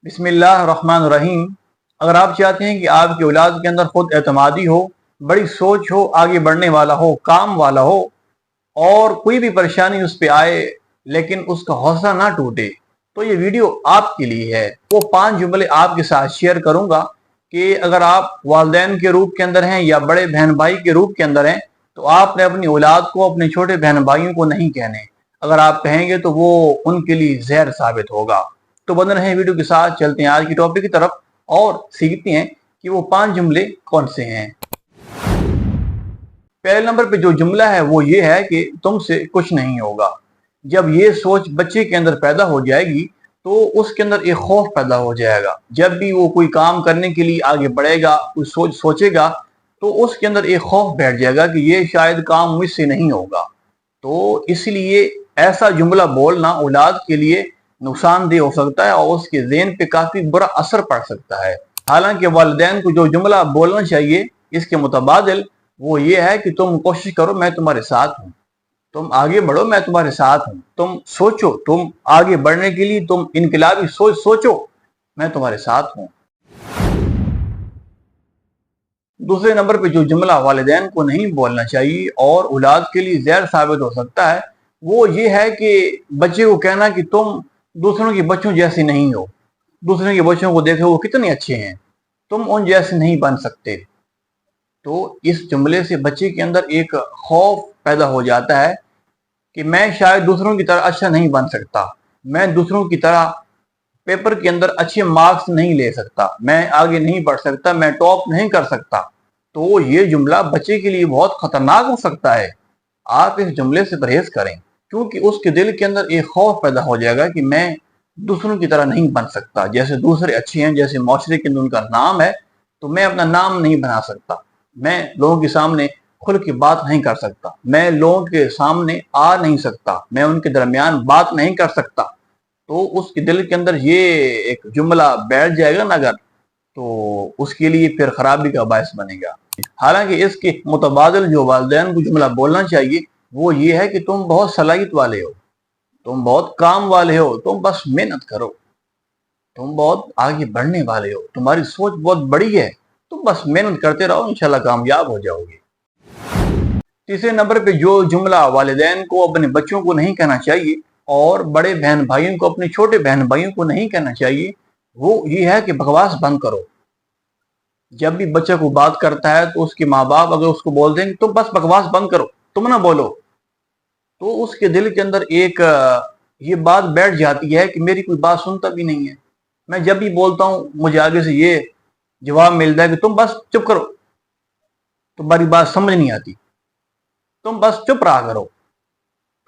बिस्मिल्लाहिर्रहमानिर्रहीम। अगर आप चाहते हैं कि आपकी औलाद के अंदर खुद एतमादी हो, बड़ी सोच हो, आगे बढ़ने वाला हो, काम वाला हो और कोई भी परेशानी उस पर आए लेकिन उसका हौसला ना टूटे, तो ये वीडियो आपके लिए है। वो 5 जुमले आपके साथ शेयर करूंगा कि अगर आप वालिदैन के रूप के अंदर हैं या बड़े बहन भाई के रूप के अंदर हैं तो आपने अपनी औलाद को, अपने छोटे बहन भाइयों को नहीं कहने। अगर आप कहेंगे तो वो उनके लिए जहर साबित होगा। तो बने रहें वीडियो के साथ। चलते हैं आज की टॉपिक की तरफ और सीखते हैं कि वो 5 जुमले कौन से हैं। पहले नंबर पे जो जुमला है वो ये है कि तुमसे कुछ नहीं होगा। जब ये सोच बच्चे के अंदर पैदा हो जाएगी तो उसके अंदर एक खौफ पैदा हो जाएगा। जब भी वो कोई काम करने के लिए आगे बढ़ेगा, कोई सोच सोचेगा तो उसके अंदर एक खौफ बैठ जाएगा कि ये शायद काम मुझसे नहीं होगा। तो इसलिए ऐसा जुमला बोलना औलाद के लिए नुकसानदेह हो सकता है और उसके ज़हन पे काफी बुरा असर पड़ सकता है। हालांकि वालिदैन को जो जुमला बोलना चाहिए इसके मुतबादिल वो ये है कि तुम कोशिश करो, मैं तुम्हारे साथ हूँ। तुम आगे बढ़ो, मैं तुम्हारे साथ हूँ। तुम सोचो, तुम आगे बढ़ने के लिए तुम इनकलाबी सोच सोचो, मैं तुम्हारे साथ हूँ। दूसरे नंबर पे जो जुमला वालिदैन को नहीं बोलना चाहिए और औलाद के लिए जहर साबित हो सकता है वो ये है कि बच्चे को कहना कि तुम दूसरों के बच्चों जैसे नहीं हो। दूसरों के बच्चों को देखो वो कितने अच्छे हैं, तुम उन जैसे नहीं बन सकते। तो इस जुमले से बच्चे के अंदर एक खौफ पैदा हो जाता है कि मैं शायद दूसरों की तरह अच्छा नहीं बन सकता, मैं दूसरों की तरह पेपर के अंदर अच्छे मार्क्स नहीं ले सकता, मैं आगे नहीं बढ़ सकता, मैं टॉप नहीं कर सकता। तो ये जुमला बच्चे के लिए बहुत खतरनाक हो सकता है। आप इस जुमले से परहेज करें क्योंकि उसके दिल के अंदर एक खौफ पैदा हो जाएगा कि मैं दूसरों की तरह नहीं बन सकता। जैसे दूसरे अच्छे हैं, जैसे माशरे के अंदर उनका नाम है, तो मैं अपना नाम नहीं बना सकता, मैं लोगों के सामने खुल के बात नहीं कर सकता, मैं लोगों के सामने आ नहीं सकता, मैं उनके दरमियान बात नहीं कर सकता। तो उसके दिल के अंदर ये एक जुमला बैठ जाएगा ना अगर, तो उसके लिए फिर खराबी का बायस बनेगा। हालांकि इसके मुतबादिल जो वालिदैन को जुमला बोलना चाहिए वो ये है कि तुम बहुत सलाहियत वाले हो, तुम बहुत काम वाले हो, तुम बस मेहनत करो, तुम बहुत आगे बढ़ने वाले हो, तुम्हारी सोच बहुत बड़ी है, तुम बस मेहनत करते रहो, इंशाल्लाह कामयाब हो जाओगे। तीसरे नंबर पे जो जुमला वालिदैन को अपने बच्चों को नहीं कहना चाहिए और बड़े बहन भाइयों को अपने छोटे बहन भाइयों को नहीं कहना चाहिए वो ये है कि बकवास बंद करो। जब भी बच्चा को बात करता है तो उसके माँ बाप अगर उसको बोल देंगे तो बस बकवास बंद करो, तुम ना बोलो, तो उसके दिल के अंदर एक ये बात बैठ जाती है कि मेरी कोई बात सुनता भी नहीं है। मैं जब भी बोलता हूँ मुझे आगे से ये जवाब मिलता है कि तुम बस चुप करो, तुम्हारी बात समझ नहीं आती, तुम बस चुप रहा करो।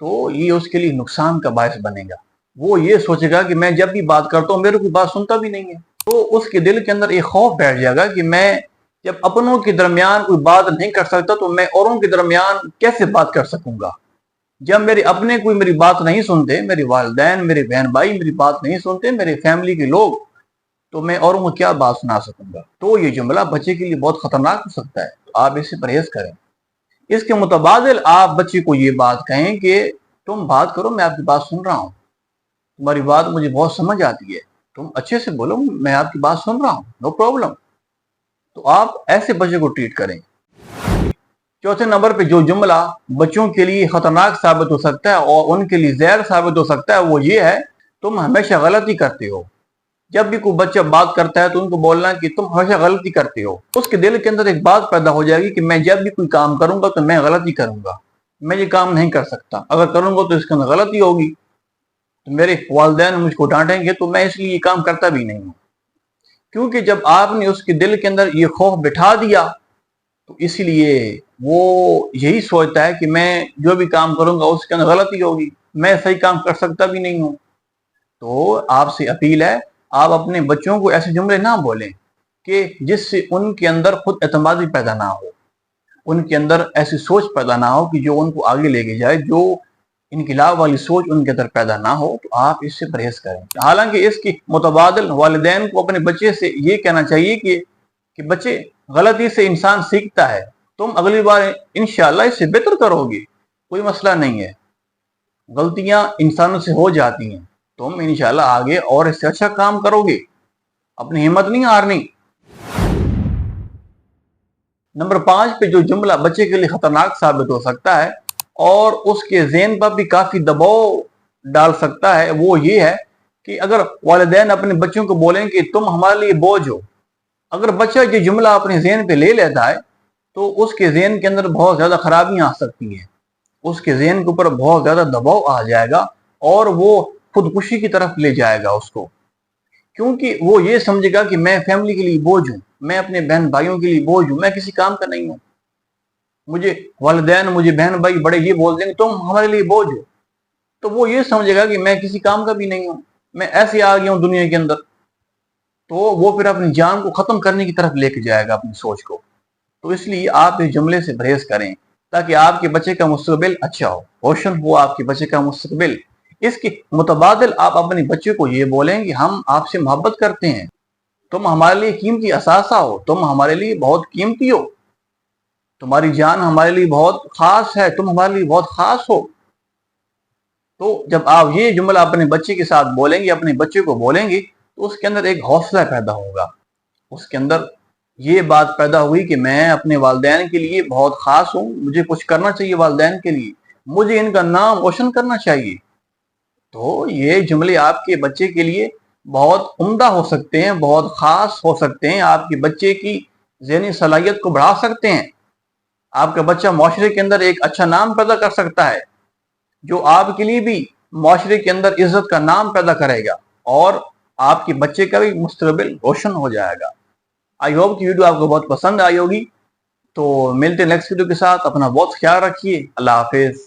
तो ये उसके लिए नुकसान का बायस बनेगा। वो ये सोचेगा कि मैं जब भी बात करता हूँ मेरे कोई बात सुनता भी नहीं है। तो उसके दिल के अंदर एक खौफ बैठ जाएगा कि मैं जब अपनों के दरमियान कोई बात नहीं कर सकता तो मैं औरों के दरमियान कैसे बात कर सकूंगा। जब मेरे अपने कोई मेरी बात नहीं सुनते, मेरे वालिदैन, मेरे बहन भाई मेरी बात नहीं सुनते, मेरे फैमिली के लोग, तो मैं औरों को क्या बात सुना सकूंगा। तो ये जुमला बच्चे के लिए बहुत खतरनाक हो सकता है, तो आप इससे परहेज करें। इसके मुतबादिल आप बच्चे को ये बात कहें कि तुम बात करो, मैं आपकी बात सुन रहा हूँ, तुम्हारी बात मुझे बहुत समझ आती है, तुम अच्छे से बोलो, मैं आपकी बात सुन रहा हूँ, नो प्रॉब्लम। तो आप ऐसे बच्चे को ट्रीट करें। चौथे नंबर पे जो जुमला बच्चों के लिए खतरनाक साबित हो सकता है और उनके लिए जहर साबित हो सकता है वो ये है, तुम हमेशा गलती करते हो। जब भी कोई बच्चा बात करता है तो उनको बोलना कि तुम हमेशा गलती करते हो। उसके दिल के अंदर एक बात पैदा हो जाएगी कि मैं जब भी कोई काम करूंगा तो मैं गलती करूंगा, मैं ये काम नहीं कर सकता, अगर करूंगा तो इसके अंदर गलती होगी, तो मेरे वालिदैन मुझको डांटेंगे, तो मैं इसलिए ये काम करता भी नहीं हूँ। क्योंकि जब आपने उसके दिल के अंदर ये खौफ बिठा दिया तो इसलिए वो यही सोचता है कि मैं जो भी काम करूंगा उसके अंदर गलती होगी, मैं सही काम कर सकता भी नहीं हूँ। तो आपसे अपील है, आप अपने बच्चों को ऐसे जुमले ना बोलें कि जिससे उनके अंदर खुद एतमादी पैदा ना हो, उनके अंदर ऐसी सोच पैदा ना हो कि जो उनको आगे लेके जाए, जो इनकलाब वाली सोच उनके अंदर पैदा ना हो। तो आप इससे परहेज करें। हालांकि इसकी मुतबादिल वालिदैन को अपने बच्चे से ये कहना चाहिए कि बच्चे, गलती से इंसान सीखता है, तुम अगली बार इंशाल्लाह इससे बेहतर करोगे, कोई मसला नहीं है, गलतियां इंसानों से हो जाती हैं, तुम इंशाल्लाह आगे और इससे अच्छा काम करोगे। अपनी हिम्मत नहीं हारनी। नंबर 5 पे जो जुमला बच्चे के लिए खतरनाक साबित हो सकता है और उसके ज़हन पर भी काफी दबाव डाल सकता है, वो ये है कि अगर वालिदैन अपने बच्चों को बोलें कि तुम हमारे लिए बोझ हो। अगर बच्चा ये जुमला अपने ज़हन पे ले लेता है तो उसके ज़हन के अंदर बहुत ज्यादा खराबियां आ सकती हैं, उसके ज़हन के ऊपर बहुत ज्यादा दबाव आ जाएगा और वो खुदकुशी की तरफ ले जाएगा उसको, क्योंकि वो ये समझेगा कि मैं फैमिली के लिए बोझ हूं, मैं अपने बहन भाइयों के लिए बोझ हूं, मैं किसी काम का नहीं हूं। मुझे वालिदैन, मुझे बहन भाई बड़े ये बोल देंगे तुम हमारे लिए बोझ हो, तो वो ये समझेगा कि मैं किसी काम का भी नहीं हूं, मैं ऐसे आ गया हूं दुनिया के अंदर। तो वो फिर अपनी जान को खत्म करने की तरफ लेके जाएगा अपनी सोच को। तो इसलिए आप इस जुमले से परहेज करें ताकि आपके बच्चे का मुस्तकबिल अच्छा हो, रोशन हो आपके बच्चे का मुस्तकबिल। इसके मुतबादिल आप अपने बच्चे को ये बोलें कि हम आपसे मोहब्बत करते हैं, तुम हमारे लिए कीमती असासा हो, तुम हमारे लिए बहुत कीमती हो, तुम्हारी जान हमारे लिए बहुत खास है, तुम हमारे लिए बहुत खास हो। तो जब आप ये जुमला अपने बच्चे के साथ बोलेंगे, अपने बच्चे को बोलेंगे, तो उसके अंदर एक हौसला पैदा होगा, उसके अंदर ये बात पैदा हुई कि मैं अपने वालिदैन के लिए बहुत खास हूँ, मुझे कुछ करना चाहिए वालिदैन के लिए, मुझे इनका नाम रोशन करना चाहिए। तो ये जुमले आपके बच्चे के लिए बहुत उम्दा हो सकते हैं, बहुत खास हो सकते हैं, आपके बच्चे की ज़हनी सलाहियत को बढ़ा सकते हैं। आपका बच्चा माशरे के अंदर एक अच्छा नाम पैदा कर सकता है, जो आपके लिए भी माशरे के अंदर इज्जत का नाम पैदा करेगा और आपके बच्चे का भी मुस्तकबिल रोशन हो जाएगा। आई होप कि वीडियो आपको बहुत पसंद आई होगी। तो मिलते हैं नेक्स्ट वीडियो के साथ, अपना बहुत ख्याल रखिए। अल्लाह हाफिज।